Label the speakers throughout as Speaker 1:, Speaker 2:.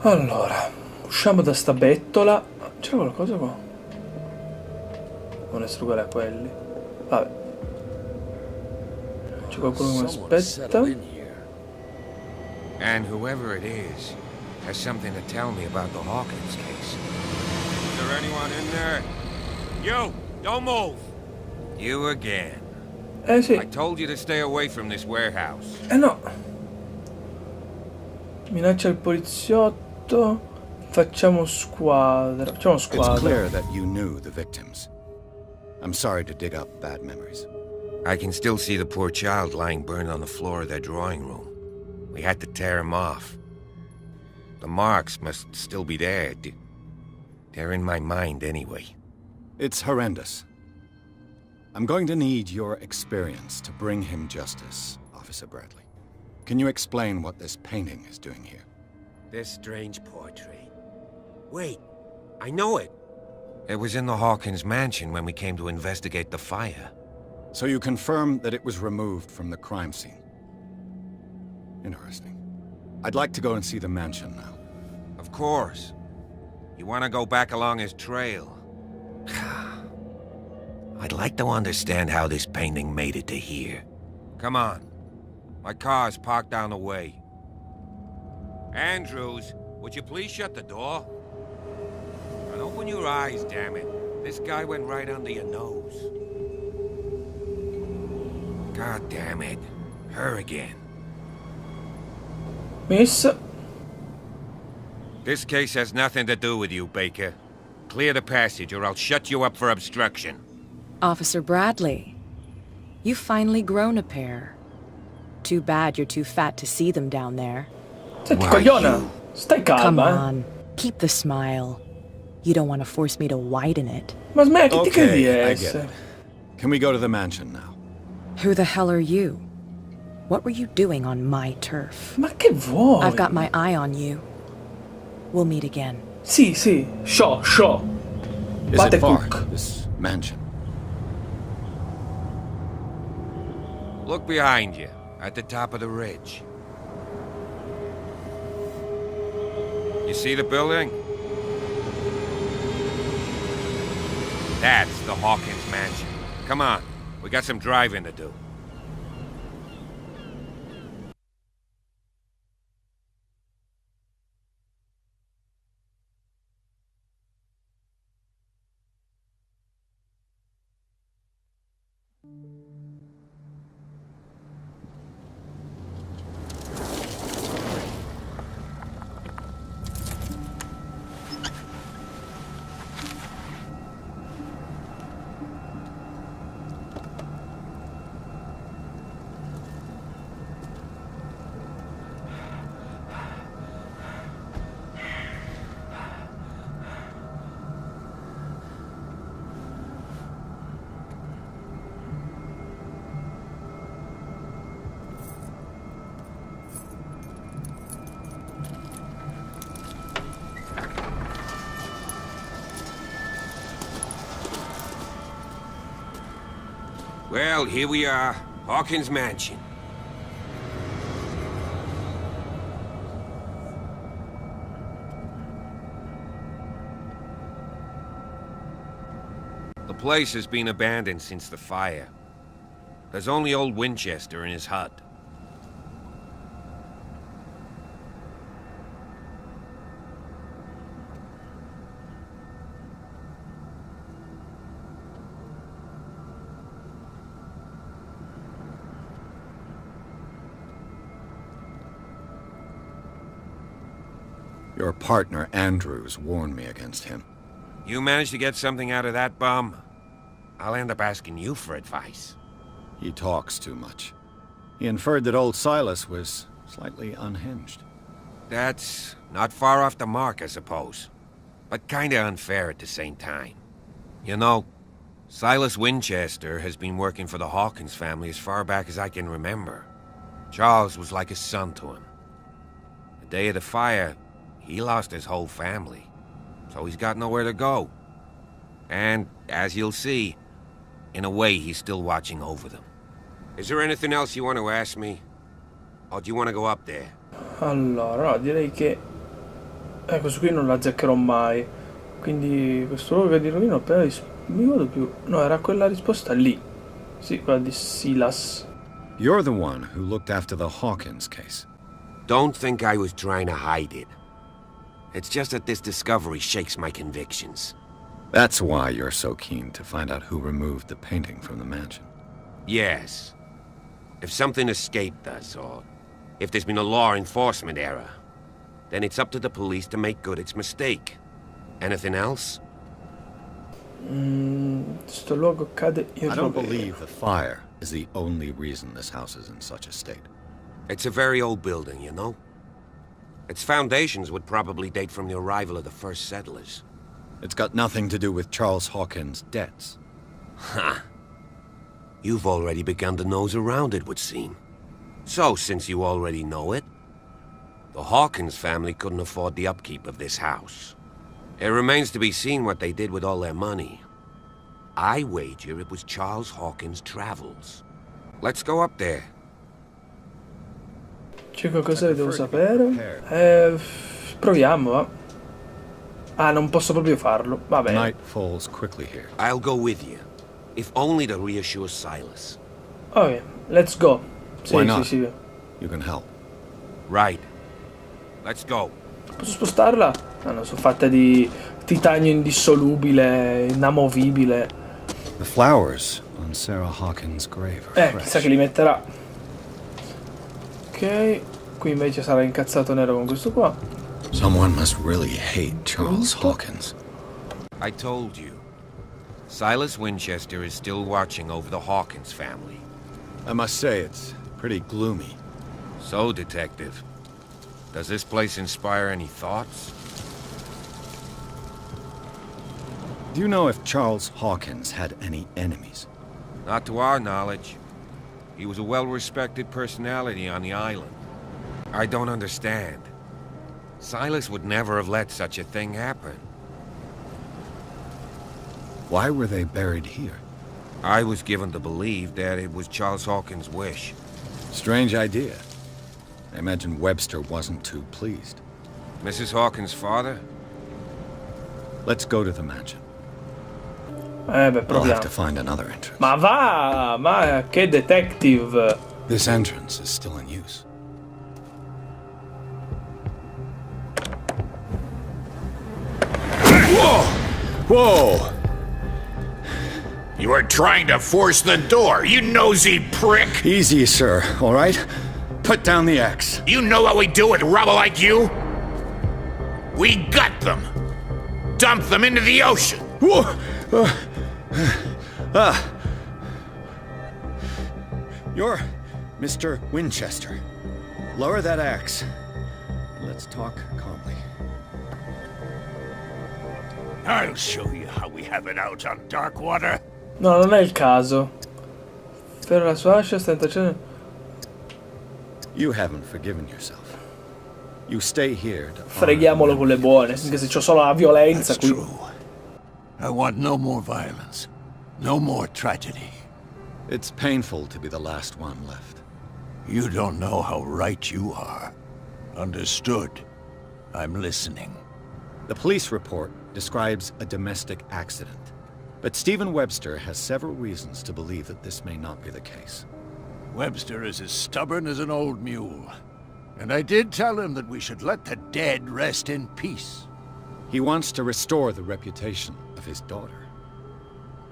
Speaker 1: Allora, usciamo da sta bettola. C'è qualcosa qua? Non essere uguale a quelli. Vabbè. C'è qualcuno che mi aspetta.
Speaker 2: And whoever it is has something to tell me about the Hawkins case. Is there anyone in there? You! Don't move! You again.
Speaker 1: Sì.
Speaker 2: I told you to stay away from this warehouse.
Speaker 1: No. Minaccia il poliziotto. Facciamo squadra. Facciamo squadra.
Speaker 3: It's clear that you knew the victims. I'm sorry to dig up bad memories.
Speaker 2: I can still see the poor child lying burned on the floor of their drawing room. We had to tear him off. The marks must still be there. They're in my mind anyway.
Speaker 3: It's horrendous. I'm going to need your experience to bring him justice, Officer Bradley. Can you explain what this painting is doing here?
Speaker 2: This strange portrait. Wait, I know it. It was in the Hawkins mansion when we came to investigate the fire.
Speaker 3: So you confirm that it was removed from the crime scene? Interesting. I'd like to go and see the mansion now.
Speaker 2: Of course. You want to go back along his trail? I'd like to understand how this painting made it to here. Come on. My car's parked down the way. Andrews, would you please shut the door? And open your eyes, damn it. This guy went right under your nose. God damn it. Her again.
Speaker 1: Miss.
Speaker 2: This case has nothing to do with you, Baker. Clear the passage or I'll shut you up for obstruction.
Speaker 4: Officer Bradley, you've finally grown a pair. Too bad you're too fat to see them down there.
Speaker 1: Senti, cogliona, stai calma.
Speaker 4: Come on, keep the smile. You don't want to force me to widen it.
Speaker 1: Ma smetti, che credi
Speaker 3: I get
Speaker 1: essere?
Speaker 3: it. Can we go to the mansion now?
Speaker 4: Who the hell are you? What were you doing on my turf?
Speaker 1: Ma che vuoi?
Speaker 4: I've got my eye on you. We'll meet again.
Speaker 1: Sì, sì, show.
Speaker 3: Is
Speaker 1: Bate
Speaker 3: it far,
Speaker 1: cook.
Speaker 3: this mansion?
Speaker 2: Look behind you, at the top of the ridge. You see the building? That's the Hawkins mansion. Come on, we got some driving to do. Well, here we are, Hawkins Mansion. The place has been abandoned since the fire. There's only old Winchester in his hut.
Speaker 3: Your partner, Andrews, warned me against him.
Speaker 2: You managed to get something out of that bum? I'll end up asking you for advice.
Speaker 3: He talks too much. He inferred that old Silas was slightly unhinged.
Speaker 2: That's not far off the mark, I suppose. But kinda unfair at the same time. You know, Silas Winchester has been working for the Hawkins family as far back as I can remember. Charles was like a son to him. The day of the fire, he lost his whole family, so he's got nowhere to go. And, as you'll see, in a way, he's still watching over them. Is there anything else you want to ask me? Or do you want to go up there?
Speaker 1: Allora, no, direi che Questo qui non la azzeccherò mai. Quindi questo luogo di rovino appena mi ricordo più. No, era quella risposta lì. Sì, quella di Silas.
Speaker 3: You're the one who looked after the Hawkins case.
Speaker 2: Don't think I was trying to hide it. It's just that this discovery shakes my convictions.
Speaker 3: That's why you're so keen to find out who removed the painting from the mansion.
Speaker 2: Yes. If something escaped us, or if there's been a law enforcement error, then it's up to the police to make good its mistake. Anything else?
Speaker 1: Sto luogo cade in
Speaker 3: I don't
Speaker 1: rovere.
Speaker 3: believe the fire is the only reason this house is in such a state.
Speaker 2: It's a very old building, you know? Its foundations would probably date from the arrival of the first settlers.
Speaker 3: It's got nothing to do with Charles Hawkins' debts.
Speaker 2: Ha! You've already begun to nose around, it would seem. So, since you already know it, the Hawkins family couldn't afford the upkeep of this house. It remains to be seen what they did with all their money. I wager it was Charles Hawkins' travels. Let's go up there.
Speaker 1: 5 cose che devo sapere. Proviamo, va. Ah, non posso proprio farlo. Va bene.
Speaker 3: Night falls quickly here.
Speaker 2: I'll go with you, if only to reassure Silas.
Speaker 1: Ok, let's go. Sì,
Speaker 3: Why
Speaker 1: sì,
Speaker 3: not?
Speaker 1: sì.
Speaker 3: You can help.
Speaker 2: Right. Let's go.
Speaker 1: Posso spostarla? Ah, no, sono fatte di titanio indissolubile, inamovibile.
Speaker 3: The flowers on Sarah Hawkins' grave are
Speaker 1: Chissà
Speaker 3: fresh.
Speaker 1: che li metterà. Ok, qui invece sarà incazzato nero con questo qua.
Speaker 3: Someone must really hate Charles Hawkins.
Speaker 2: I told you. Silas Winchester is still watching over the Hawkins family.
Speaker 3: I must say, it's pretty gloomy.
Speaker 2: So, Detective, does this place inspire any thoughts?
Speaker 3: Do you know if Charles Hawkins had any enemies?
Speaker 2: Not to our knowledge. He was a well-respected personality on the island. I don't understand. Silas would never have let such a thing happen.
Speaker 3: Why were they buried here?
Speaker 2: I was given to believe that it was Charles Hawkins' wish.
Speaker 3: Strange idea. I imagine Webster wasn't too pleased.
Speaker 2: Mrs. Hawkins' father?
Speaker 3: Let's go to the mansion.
Speaker 1: Beh,
Speaker 3: I'll have
Speaker 1: proviamo.
Speaker 3: to find another entrance.
Speaker 1: Ma va, ma che detective.
Speaker 3: This entrance is still in use. Whoa! Whoa!
Speaker 5: You are trying to force the door, you nosy prick!
Speaker 3: Easy, sir, all right? Put down the axe.
Speaker 5: You know what we do with rubble like you? We gut them! Dump them into the ocean!
Speaker 3: Whoa! You're Mr. Winchester. Lower that axe. Let's talk calmly.
Speaker 5: I'll show you how we have it out on dark water.
Speaker 1: No, non è il caso. Per la sua ascia sta intacciando.
Speaker 3: You haven't forgiven yourself. You stay here to
Speaker 1: Freghiamolo con le buone, anche se c'ho solo la violenza
Speaker 5: That's
Speaker 1: qui.
Speaker 5: true. I want no more violence. No more tragedy.
Speaker 3: It's painful to be the last one left.
Speaker 5: You don't know how right you are. Understood. I'm listening.
Speaker 3: The police report describes a domestic accident, but Stephen Webster has several reasons to believe that this may not be the case.
Speaker 5: Webster is as stubborn as an old mule. And I did tell him that we should let the dead rest in peace.
Speaker 3: He wants to restore the reputation of his daughter.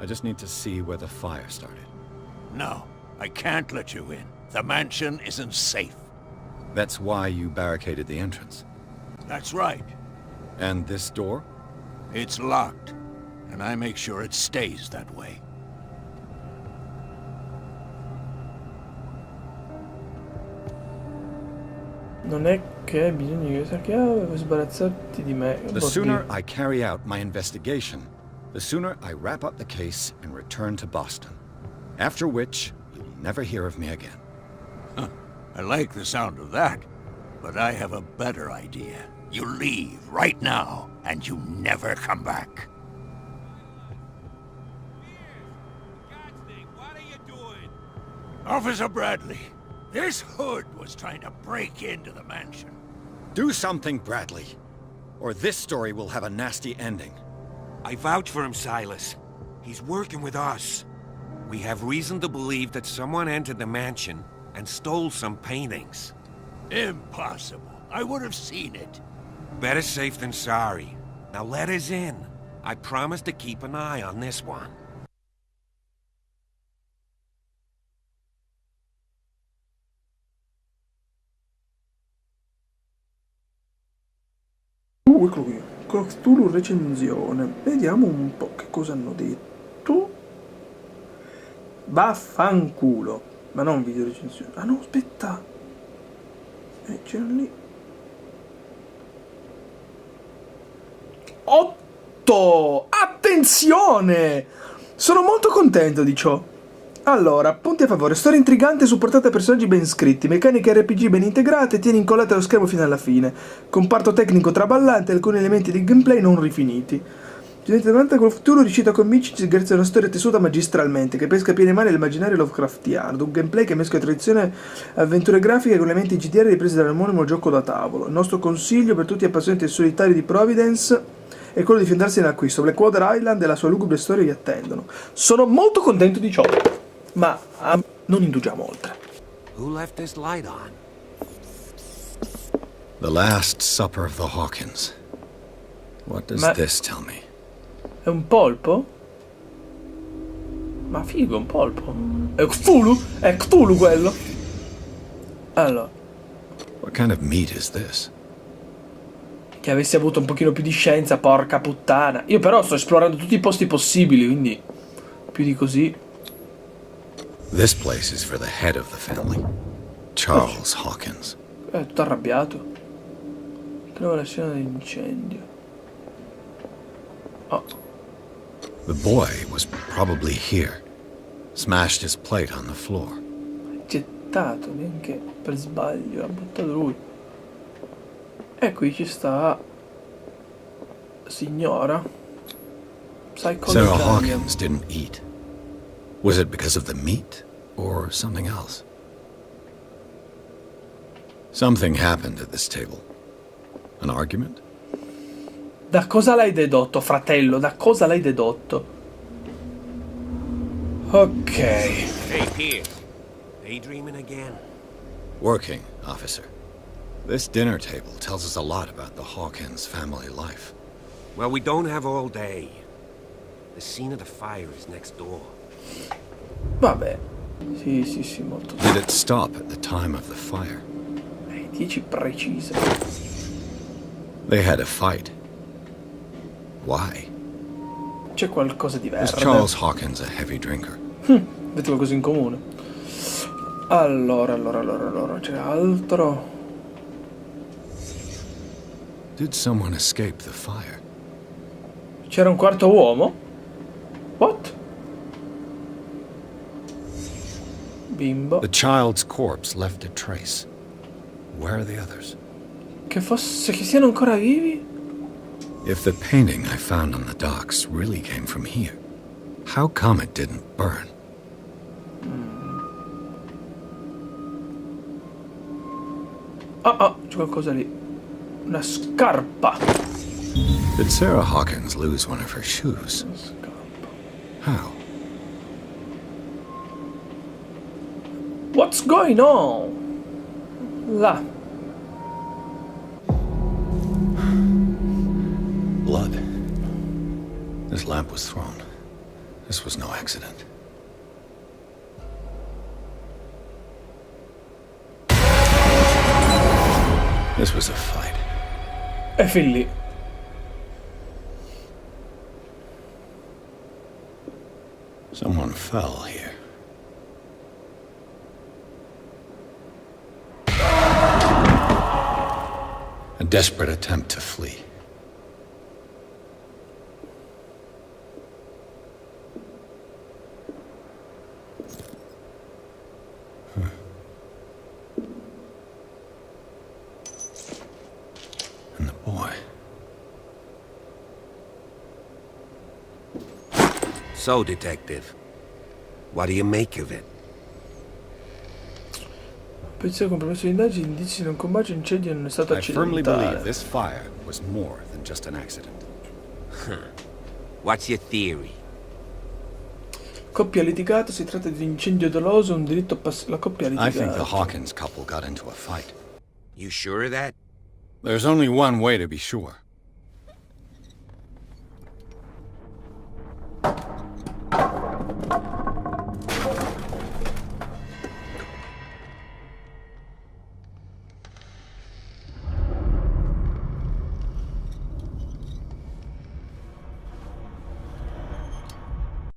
Speaker 3: I just need to see where the fire started.
Speaker 5: No, I can't let you in. The mansion isn't safe.
Speaker 3: That's why you barricaded the entrance.
Speaker 5: That's right.
Speaker 3: And this door?
Speaker 5: It's locked, and I make sure it stays that way.
Speaker 1: Non è che hai bisogno di questa chiave per sbarazzarti di me.
Speaker 3: The sooner I carry out my investigation, the sooner I wrap up the case and return to Boston. After which, you'll never hear of me again.
Speaker 5: I like the sound of that, but I have a better idea. You leave right now, and you never come back.
Speaker 2: What are you doing?
Speaker 5: Officer Bradley, this hood was trying to break into the mansion.
Speaker 3: Do something, Bradley. or this story will have a nasty ending.
Speaker 2: I vouch for him, Silas. He's working with us. We have reason to believe that someone entered the mansion and stole some paintings.
Speaker 5: Impossible. I would have seen it.
Speaker 2: Better safe than sorry. Now let us in. I promise to keep an eye on this one.
Speaker 1: Eccolo qui. Cthulhu recensione. Vediamo un po' che cosa hanno detto. Vaffanculo. Ma non video recensione. Ah no, aspetta. C'era lì. 8! Attenzione! Sono molto contento di ciò. Allora, punti a favore. Storia intrigante supportata da personaggi ben scritti, meccaniche RPG ben integrate, tieni incollate allo schermo fino alla fine. Comparto tecnico traballante e alcuni elementi di gameplay non rifiniti. Gente davanti col futuro riuscito a convincerci grazie a una storia tessuta magistralmente, che pesca piene mani l'immaginario Lovecraftiano, un gameplay che mescola tradizione avventure grafiche con elementi GDR ripresi dall'omonimo gioco da tavolo. Il nostro consiglio per tutti gli appassionati del solitario di Providence è quello di fidarsi nell'acquisto. Blackwater Island e la sua lugubre storia vi attendono. Sono molto contento di ciò, ma non indugiamo oltre.
Speaker 2: Who left this light on?
Speaker 3: The Last Supper of the Hawkins. What does this tell me?
Speaker 1: È un polpo? Ma figo, un polpo. È Cthulhu? È Cthulhu quello? Allora.
Speaker 3: What kind of meat is this?
Speaker 1: Che avessi avuto un pochino più di scienza, porca puttana. Io però sto esplorando tutti i posti possibili, quindi più di così.
Speaker 3: This place is for the head of the family, Charles Hawkins.
Speaker 1: È tutto arrabbiato. Trova la scena dell'incendio. Oh.
Speaker 3: The boy was probably here. Smashed his plate on the floor.
Speaker 1: Gettato, neanche per sbaglio, l'ha buttato lui. E qui ci sta signora
Speaker 3: Sarah Hawkins didn't eat. Was it because of the meat or something else? Something happened at this table. An argument?
Speaker 1: Da cosa l'hai dedotto, fratello? Da cosa l'hai dedotto? Ok.
Speaker 2: Hey, Pierce. Daydreaming again?
Speaker 3: Working, officer. This dinner table tells us a lot about the Hawkins family life.
Speaker 2: Well, we don't have all day. The scene of the fire is next door.
Speaker 1: Vabbè. Sì, molto.
Speaker 3: Did it stop at the time of the fire?
Speaker 1: 10 precise.
Speaker 3: They had a fight. Why?
Speaker 1: C'è qualcosa di
Speaker 3: Was
Speaker 1: verde.
Speaker 3: Charles Hawkins a heavy drinker?
Speaker 1: Avete qualcosa in comune. Allora, c'è altro.
Speaker 3: Did someone escape the fire?
Speaker 1: C'era un quarto uomo? What? Bimbo.
Speaker 3: The child's corpse left a trace. Where are the others?
Speaker 1: Che siano ancora vivi?
Speaker 3: If the painting I found on the docks really came from here, how come it didn't burn?
Speaker 1: C'è qualcosa lì. Una scarpa.
Speaker 3: Did Sarah Hawkins lose one of her shoes?
Speaker 1: Una scarpa.
Speaker 3: How?
Speaker 1: What's going on? Là.
Speaker 3: Blood. This lamp was thrown. This was no accident. This was a fight.
Speaker 1: È fin lì.
Speaker 3: Someone fell here. A desperate attempt to flee. And the boy.
Speaker 2: So, Detective, what do you make of it?
Speaker 1: Polizia con permesso di indagini, indizi di un combacio, incendio non è stato
Speaker 3: I firmly
Speaker 1: accidentale.
Speaker 3: believe this fire was more than just an accident.
Speaker 2: What's your theory?
Speaker 1: Coppia litigata, si tratta di un incendio doloso, un delitto la coppia
Speaker 3: I think the
Speaker 1: litigata.
Speaker 3: Hawkins couple got into a fight.
Speaker 2: You sure of that?
Speaker 3: There's only one way to be sure.